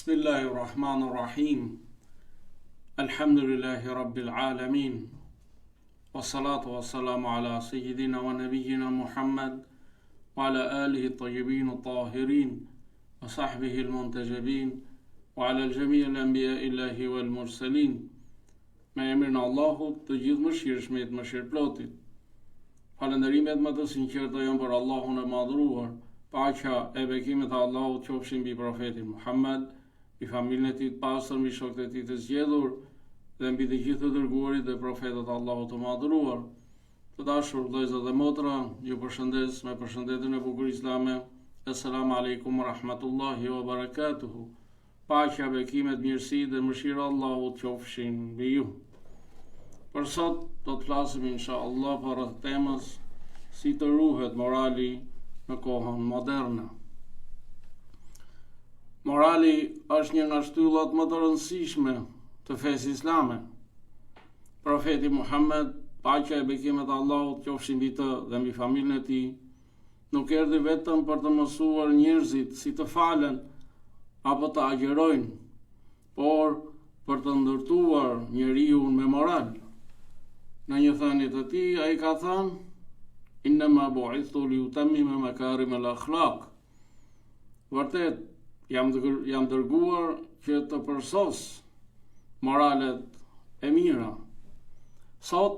Bismillahirrahmanirrahim. Alhamdulillahi Rabbil Alamin. Wassalatu wassalamu ala sayyidina wa nabiyyina Muhammad wa ala alihi at-tayyibin at-tahirin wa sahbihi al-muntajabin wa ala al-jami' al-anbiya illahi wal mursalin. Me emrin e Allahut, të gjithë mëshirshmit, mëshirëplotit. Falënderimet më të sinqerta janë për Allahun e madhruar. Paqja e bekimet e Allahut qofshin mbi profetin Muhammed, mbi familjen e tij të pastër, mbi shokët e tij të zgjedhur dhe mbi të gjithë të dërguarit dhe profetët e Allahut të madhruar. Të dashur vëllezër dhe motra, ju përshëndes me përshëndetjen e bukur islame. Assalamu alaikum wa rahmatullahi wa barakatuhu. Paqja, bekimet, mirësi dhe mëshira e Allahut qofshin mbi ju. Për sot do të flasim inshallah për temën si të ruhet morali në kohën moderne. Morali është një nga shtyllat më të rëndësishme të fesë islame. Profeti Muhammed, paqja e bekimet e Allahut qofshin mbi të dhe mbi familjen e tij, nuk erdhi vetëm për të mësuar njerëzit si të falen apo të agjerojnë, por për të ndërtuar njeriu me moral. Në një thënie të tij ai ka thënë: Innama bu'ithtu li utammima makarim al-akhlaq. Vërtet, jam dërguar që të përsos moralet e mira. Sot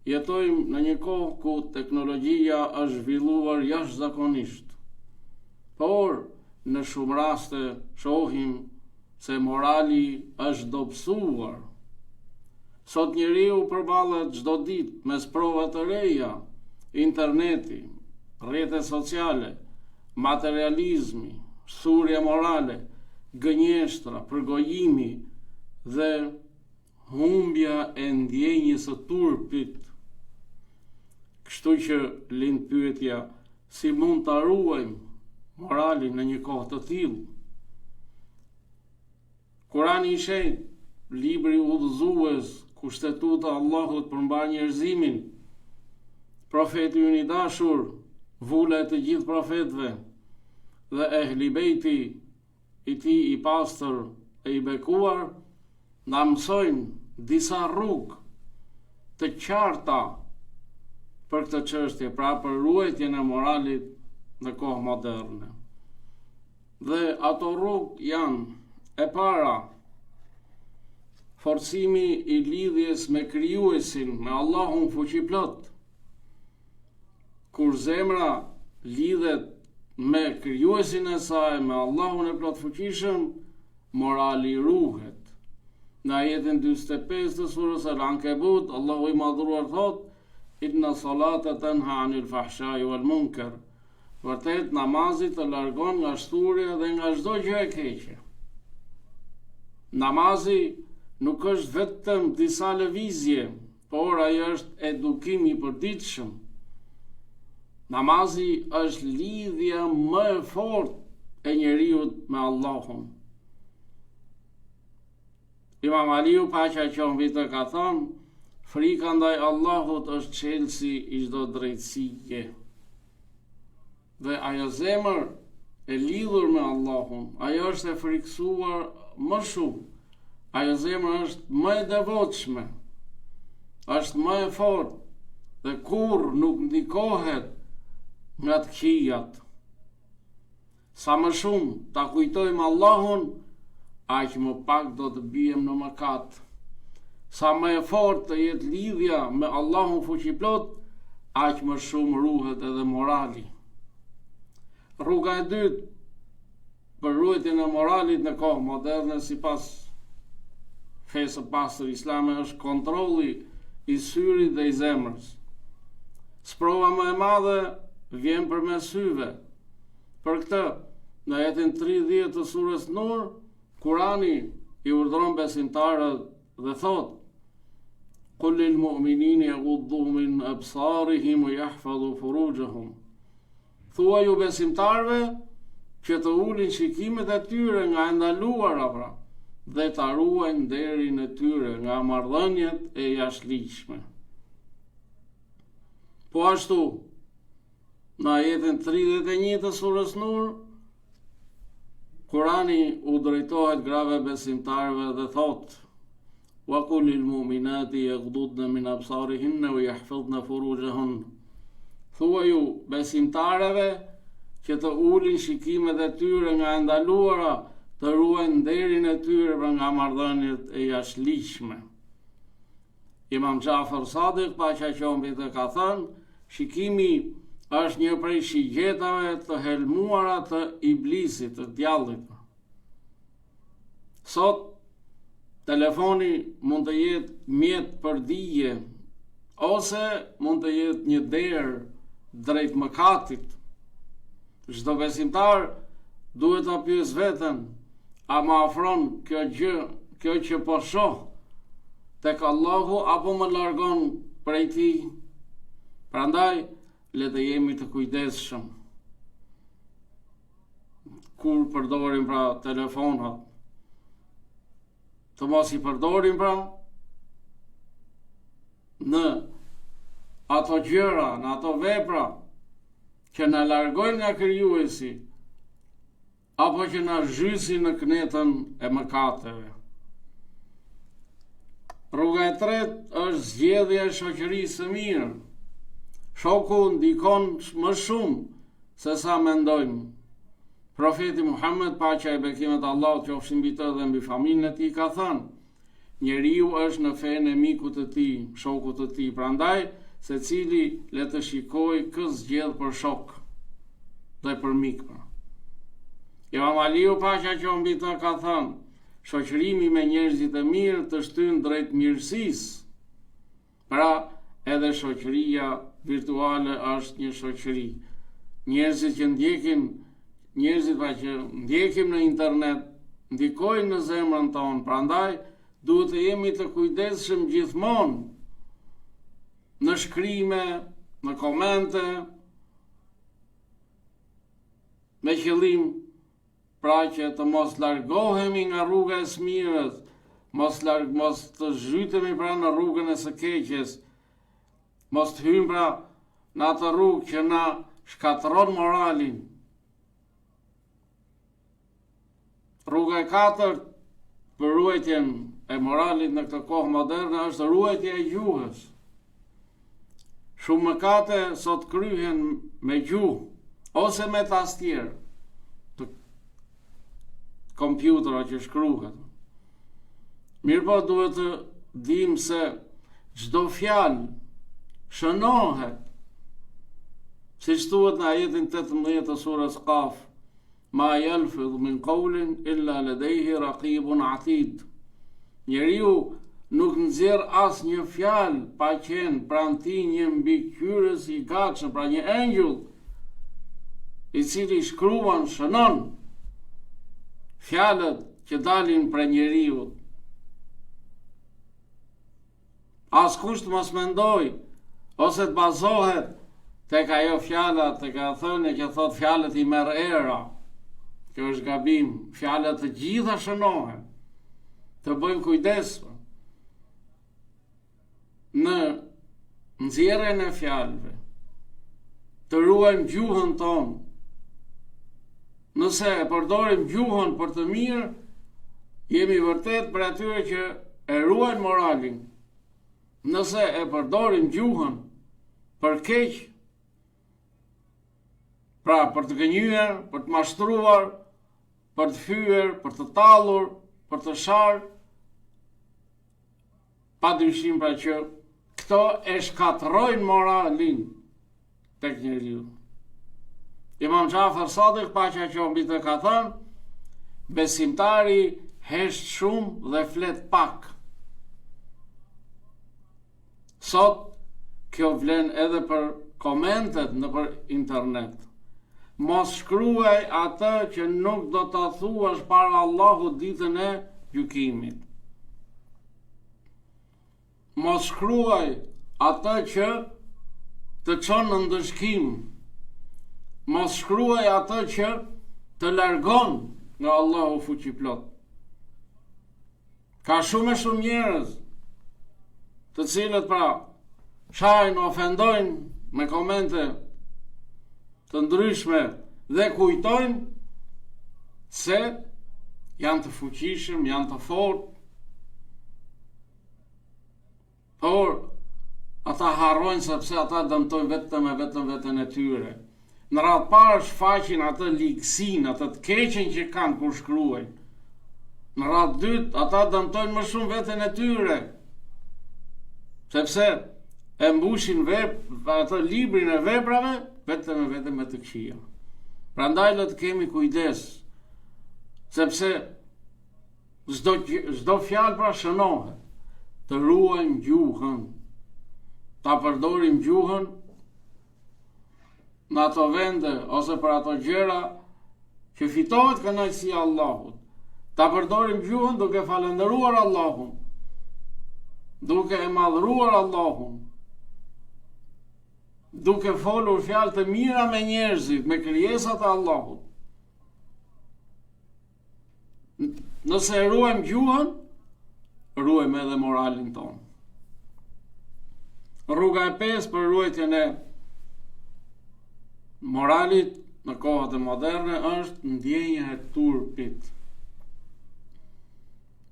jetojmë në një kohë ku teknologjia është zhvilluar jashtëzakonisht. Por në shumë raste shohim se morali është dobësuar. Sot njeriu përballet çdo ditë me sprova të reja, interneti, rrjetet sociale, materializmi, surja morale, gënjeshtra, përgojimi dhe humbja e ndjenjës së turpit. Kështu që lind pyetja, si mund ta ruajmë moralin në një kohë të tillë? Kurani i Shenjtë, libri udhëzues, kushtetuta e Allahut për mbar njerëzimin, profeti ynë i dashur, vula e të gjithë profetëve dhe ehli bejti i tij i pastër e i bekuar, na mësojnë disa rrugë të qarta për këtë çështje, pra për ruajtjen e moralit në kohë moderne. Dhe ato rrugë janë: e para, forcimi i lidhjes me krijuesin, me Allahun fuqiplot. Kur zemra lidhet me krijuesin e saj, me Allahun e plot fuqishëm, morali ruhet. Në ajetin 45 të surës Al-Ankabut, Allahu i madhruar thot: Inna salata tanha anil fahshai wal munkar. Vërtet, namazi të largon nga shturja dhe nga çdo gjë e keqe. Namazi nuk është vetëm disa lëvizje, por ai është edukim i përditshëm. Namazi është lidhja më e fortë e njeriut me Allahun. Imam Aliu, paqja qoftë mbi të, ka thënë: frika ndaj Allahut është çelësi i çdo drejtësie. Dhe ajo zemër e lidhur me Allahun, ajo është e frikësuar më shumë. Ajo zemër është më e devotshme, është më e fortë dhe kur nuk ndikohet nga të këqijat. Sa më shumë ta kujtojmë Allahun, aq më pak do të bijem në mëkat. Sa më e fortë të jetë lidhja me Allahun fuqiplot, aq më shumë ruhet edhe morali. Rruga e dytë për ruajtjen e moralit në kohë moderne sipas fesë së pastër islame është kontrolli i syrit dhe i zemrës. Sprova më e madhe vjen përmes syve. Për këtë, në ajetin 30 të surës Nur, Kurani i urdhëron besimtarët dhe thot: Qul lil mu'minina yaghuddu min absarihim wa yahfazu furujahum. Thuaj ju besimtarëve që të ulin shikimet e tyre nga ndaluara, pra, dhe ta ruajnë nderin e tyre nga marrëdhëniet e jashtëligjshme. Po ashtu, në ajetin 31 të surës Nur, Kurani u drejtohet grave besimtarëve dhe thot: Wa qul lil mu'minati yaghdudna min absarihinna wa yahfazna furujahun. Thuaj ju besimtarëve që të ulin shikimet e tyre nga ndaluara, të ruajnë nderin e tyre nga marrëdhëniet e jashtëligjshme. Imam Jafar Sadiq, paqja qoftë mbi të, ka thënë: shikimi është një prej shigjetave të helmuara të iblisit, të djallit. Sot telefoni mund të jetë mjet për dije, ose mund të jetë një derë drejt mëkatit. Çdo besimtar duhet ta pyes veten: a më afron kjo që po shoh tek Allahu, apo më largon prej tij? Prandaj le të jemi të kujdesshëm kur përdorim pra telefonat. Të mos i përdorim pra në ato gjëra, në ato vepra që na largojnë nga krijuesi, apo që na zhysin në knetën e mëkateve. Rruga e tretë është zgjedhja e shoqërisë së mirë. Shoku ndikon më shumë se sa mendojmë. Profeti Muhammed, paqja e bekimet e Allahut qofshin mbi të dhe mbi familjen e tij, ka thënë: njeriu është në fenë e mikut të tij, shokut të tij. Prandaj secili le të shikojë kë zgjedh për shok dhe për mik. Imam Aliu, paqja qofshin mbi të, ka thënë: shoqërimi me njerëzit e mirë të shtyn drejt mirësisë. Pra, edhe shoqëria virtuale është një shoqëri. Njerëzit që ndjekim në internet ndikojnë në zemrën tonë. Prandaj duhet të jemi të kujdesshëm gjithmonë në shkrime, në komente, me qëllim pra që të mos largohemi nga rruga e smirës, mos të zhytemi pra në rrugën e së keqes, mos të hyjmë pra në atë rrugë që na shkatërron moralin. Rruga e katërt për ruajtjen e moralit në këtë kohë moderne është ruajtja e gjuhës. Shumë mëkate sot kryhen me gjuhë ose me tastier të kompjutera që shkruhet. Mirëpo duhet të dim se çdo fjalë shënohet, siç thuhet në ajetin 18 të surës Qaf: ma yalfidhu min qawlin illa ladayhi raqibun atid. Njeriu nuk nxjerr asnjë fjalë pa qenë pranë tij një mbikëqyrës i gatshëm, pra një engjëll i cili shkruan, shënon fjalët që dalin prej njeriu. Askush të mos mendoj ose të bazohet tek ajo fjala, tek ajo thënie që thot fjalët i merr era. Kjo është gabim. Fjalët të gjitha shënohen. Të bëjmë kujdes në nxjerrjen e fjalëve. Të ruajmë gjuhën tonë. Nëse e përdorim gjuhën për të mirë, jemi vërtet për atyre që e ruajnë moralin. Nëse e përdorim gjuhën për keq, pra për të gënjyer, për të mashtruar, për të fyer, për të tallur, për të sharë, padyshim pra që këto e shkatërrojnë moralin tek njeriu. Imam Jafar Sadiq, paqja qofshin mbi të, ka thënë: besimtari hesht shumë dhe flet pak. Sot kjo vlen edhe për komentet në për internet. Mos shkruaj atë që nuk do ta thuash para Allahut ditën e gjykimit. Mos shkruaj atë që të çon në ndëshkim. Mos shkruaj atë që të largon nga Allahu fuqiplot. Ka shumë njerëz të cilët pra shajnë, ofendojnë me komente të ndryshme dhe kujtojnë se janë të fuqishëm, janë të fortë, por ata harrojnë sepse ata dëmtojnë vetëm veten e tyre. Në radhë parë shfaqin atë ligësinë, atë të keqen që kanë kur shkruajnë. Në radhë dytë ata dëmtojnë më shumë veten e tyre, sepse e mbushin atë librin e veprave vetëm me të këqija. Prandaj le të kemi kujdes, sepse çdo fjalë pra shënohet. Të ruajmë gjuhën, ta përdorim gjuhën në ato vende ose për ato gjëra që fitohet kënaqësia e Allahut. Ta përdorim gjuhën duke falendëruar Allahun, duke e madhruar Allahun, duke folur fjalë të mira me njerëzit, me krijesat e Allahut. Nëse e ruajmë gjuhën, ruajmë edhe moralin tonë. Rruga e 5 për ruajtjen e moralit në kohët e moderne është ndjenja e turpit.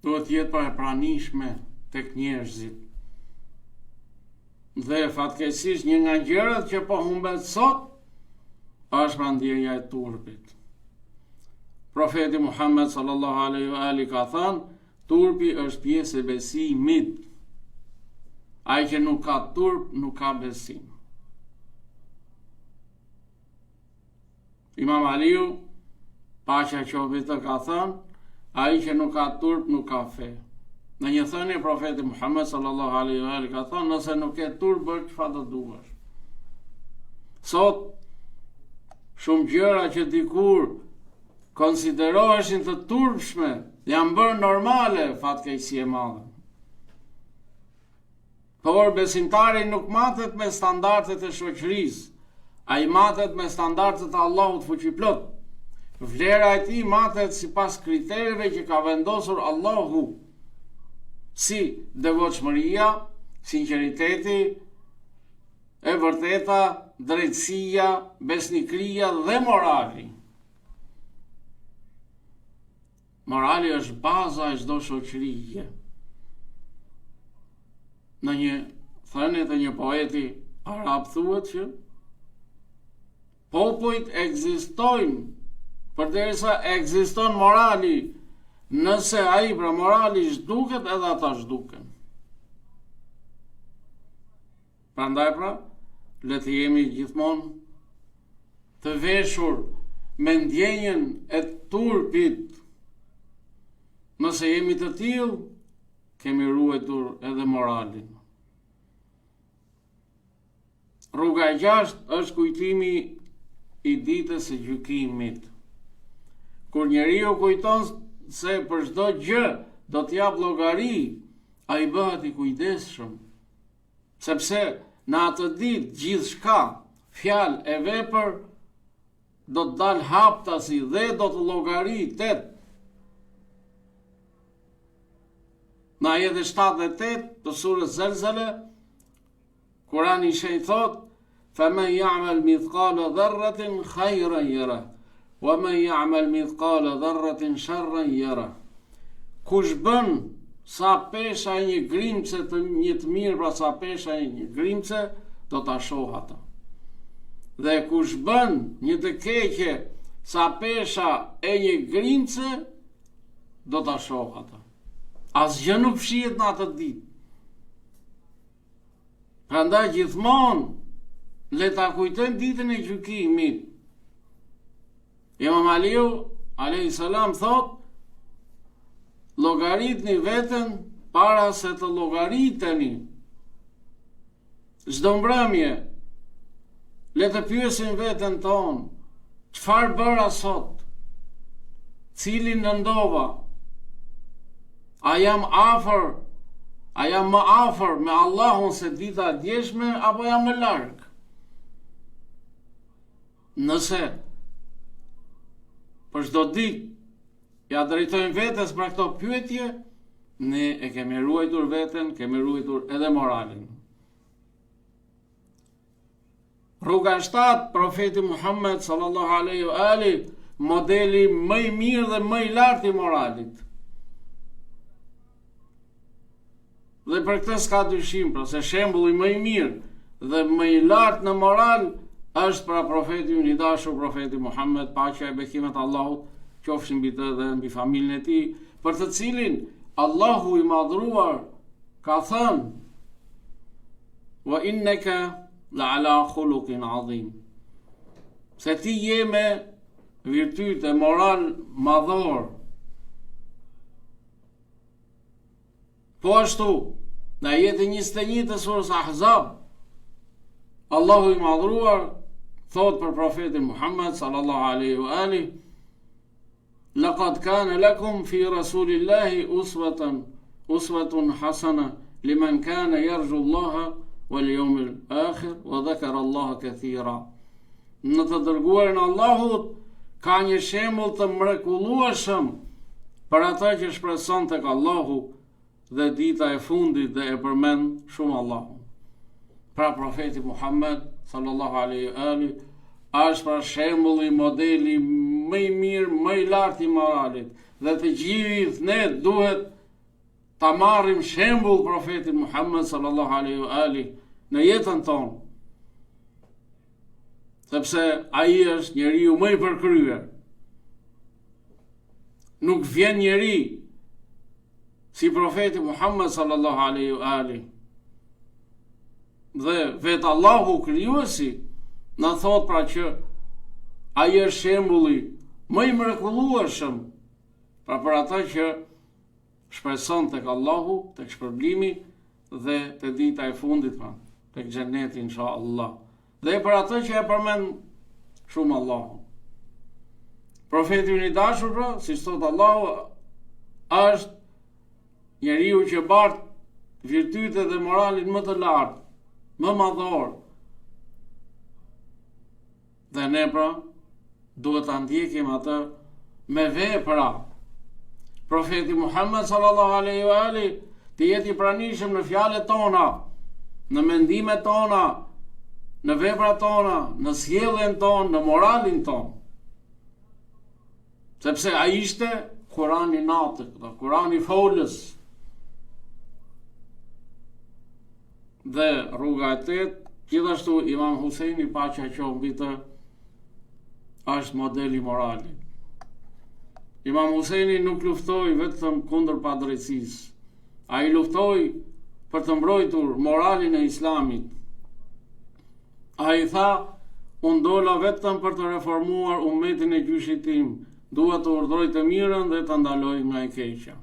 Duhet të jetë e pranishme tek njerëzit. Dhe fatkeqësisht një nga gjërat që po humbet sot është ndjenja e turpit. Profeti Muhammed sallallahu alaihi wa ali ka thënë, turpi është pjesë e besimit. Ai që nuk ka turp, nuk ka besim. Imam Aliu, paqja qoftë te, ka thënë, ai që nuk ka turp, nuk ka fe. Në një thënie profeti Muhammed sallallahu alaihi wa ali ka thënë, nëse nuk ke turp, bëj çfarë do duash. Sot shumë gjëra që dikur konsideroheshin të turpshme, janë bërë normale, fatkeqësi e madhe. Por besimtari nuk matet me standardet e shoqërisë, ai matet me standardet e Allahut fuqiplot. Vlera e tij matet sipas kriterëve që ka vendosur Allahu, si devotshmëria, sinqeriteti, e vërteta, drejtësia, besnikëria dhe morali. Morali është baza e çdo shoqërie. Në një thënie të një poeti arab thuhet që popujt ekzistojnë përderisa ekziston morali. Nëse ai pra morali zhduket, edhe ata zhduken. Prandaj pra, le të jemi gjithmonë të veshur me ndjenjen e turpit. Nëse jemi të tillë, kemi ruajtur edhe moralin. Rruga e 6 është kujtimi i ditës së gjykimit. Kur njeriu kujton se për çdo gjë do të jap llogari, ai bëhet i kujdesshëm, sepse në atë ditë gjithçka, fjalë e vepër, do të dalë haptasi dhe do të llogaritet. Në ajetin 78 të surës Zelzele, Kurani i thot: "Faman ya'mal mithqala dharratin khayran yarah, wa man ya'mal mithqala dharratin sharran yarah." Kush bën sa pesha e një grimce të një të mirë, pra sa pesha e një grimce, do ta shoh atë. Dhe kush bën një të keqe sa pesha e një grimce, do ta shoh atë. Asgjë nuk fshihet në atë ditë. Prandaj gjithmonë le ta kujtojmë ditën e gjykimit. Imam Aliu alayhis salam thot: llogaritni veten para se të llogariteni. Çdo mbrëmje le të pyesim veten tonë: çfarë bëra sot? Cilin ndova? A jam më afër me Allahun se dita e djeshme, apo jam më larg? Nëse për çdo ditë ja drejtojmë vetes për këto pyetje, ne e kemi ruajtur veten, kemi ruajtur edhe moralin. Rruga 7, profeti Muhammed sallallahu alaihi wa ali modeli më i mirë dhe më i lartë i moralit. Dhe për këtë s'ka dyshim, pra se shembulli më i mirë dhe më i lartë në moral është pra profeti i dashur, profeti Muhammed, paqja e bekimet Allahut qofshin mbi të dhe mbi familjen e tij, për të cilin Allahu i madhruar ka thënë: "Wa innaka la'ala khuluqin 'azim." Se ti je me virtyte, moral madhor. Po ashtu, në ajetin 21 të surës Ahzab, Allahu i madhruar thot për profetin Muhammed sallallahu alaihi wa alihi: "Laqad kana lakum fi rasulillahi uswatun hasana liman kana yarju Allaha wal yawmil akhir wa dhakara Allaha kathira." Në të dërguarin e Allahut ka një shembull të mrekullueshëm për ata që shpreson tek Allahu dhe dita e fundit dhe e përmend shumë Allahun. Pra profeti Muhammed sallallahu alaihi wa alihi është pra shembulli, modeli më i mirë, më i lartë i moralit, dhe të gjithë ne duhet ta marrim shembull profetin Muhammed sallallahu alaihi wa alihi në jetën tonë, sepse ai është njeriu më i përkryer. Nuk vjen njeri si profeti Muhammed sallallahu alaihi wa alihi. Dhe vetë Allahu krijuesi na thot pra që ai është shembulli më i mrekullueshëm pra për ata që shpreson tek Allahu, tek shpërblimi dhe te dita e fundit, pra tek xheneti inshallah. Dhe për ata që e përmend shumë Allahu. Profeti i dashur, pra, si thot Allahu, është njeriu që bart virtytet dhe moralin më të lartë, më madhor. Dhe ne pra duhet ta ndjekim atë me vepra. Profeti Muhammed sallallahu alaihi wa alihi të jetë i pranishëm në fjalët tona, në mendimet tona, në veprat tona, në sjelljen tonë, në moralin tonë. Sepse ai ishte Kurani natë, Kurani folës. Dhe rruga e tetë, gjithashtu Imam Huseini, paqja qoftë mbi të, është modeli moralit. Imam Huseini nuk luftoi vetëm kundër padrejtisë. Ai luftoi për të mbrojtur moralin e Islamit. Ai tha: "Unë dola vetëm për të reformuar ummetin e gjyshit tim. Dua të urdhroj të mirën dhe të ndaloj nga e keqja."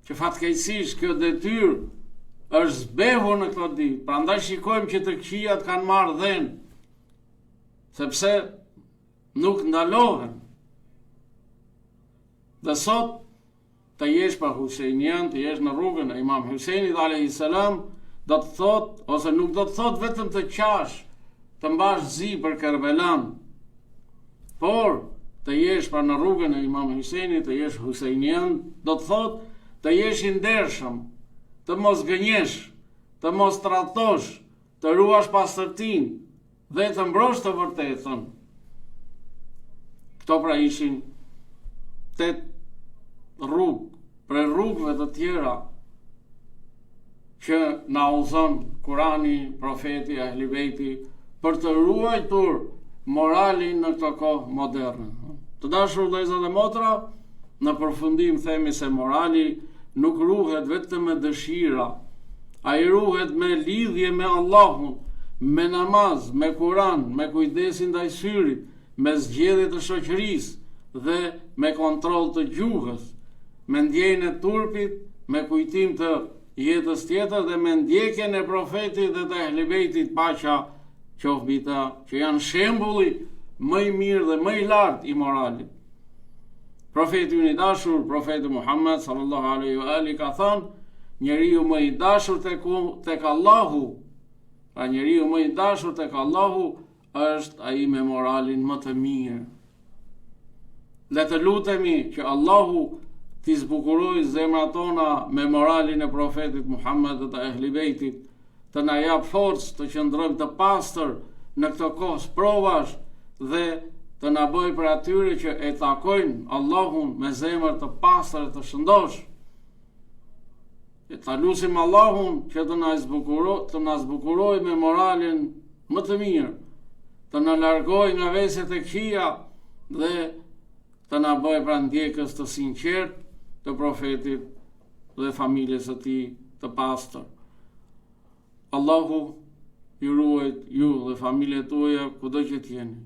Që fatkeqësisht kjo detyrë është zbehur në këtë ditë. Prandaj shikojmë që të këqijat kanë marrë dhenë, sepse nuk ndalohen. Dhe sot të jesh pa Husejnian, të jesh në rrugën e Imam Husejnit alayhi salam, do të thot, ose nuk do të thot vetëm të qash, të mbash zi për Kerbelan, por të jesh pa në rrugën e Imam Husejnit, të jesh Husejnian, do të thot të jesh i ndershëm, të mos gënjesh, të mos tradhtosh, të ruash pastërtinë dhe të mbrosh të vërtetën. Këto pra ishin 8 rrugë, për rrugëve të tjera që na udhëzon Kurani, profeti, Ahli Bejti, për të ruajtur moralin në këtë kohë moderne. Të dashur vëllezër dhe motra, në përfundim themi se morali nuk ruhet vetëm me dëshira, ai ruhet me lidhje me Allahun, me namaz, me Kur'an, me kujdesin ndaj syrit, me zgjedhje të shoqërisë dhe me kontroll të gjuhës, me ndjenjën e turpit, me kujtim të jetës tjetër dhe me ndjekjen e profetit dhe të Ehli Bejtit, paqja qoftë mbi ta, që janë shembulli më i mirë dhe më i lartë i moralit. Profeti i dashur, profeti Muhammed sallallahu alaihi wa alihi ka thënë: "Njeriu më i dashur tek Allahu, pra njeriu më i dashur tek Allahu është ai me moralin më të mirë." Le të lutemi që Allahu t'i zbukuroj zemrat tona me moralin e profetit Muhammed dhe të Ehli Bejtit, të na jap forcë të qëndrojmë të pastër në këtë kohë provash dhe të na bëj për atyre që e takojnë Allahun me zemër të pastër të shëndosh. E ta lutim Allahun që të na zbukuroj me moralin më të mirë, të na largoj nga veset e këqija dhe të na bëj pra ndjekës të sinqert të profetit dhe familjes së tij të pastër. Allahu ju ruajt ju dhe familjet tuaja kudo që t'jeni.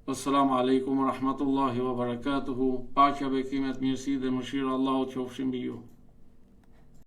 Assalamu alaikum wa rahmatullahi wa barakatuhu. Paqja, bekimet, mirësi dhe mëshira Allahut qofshin mbi ju.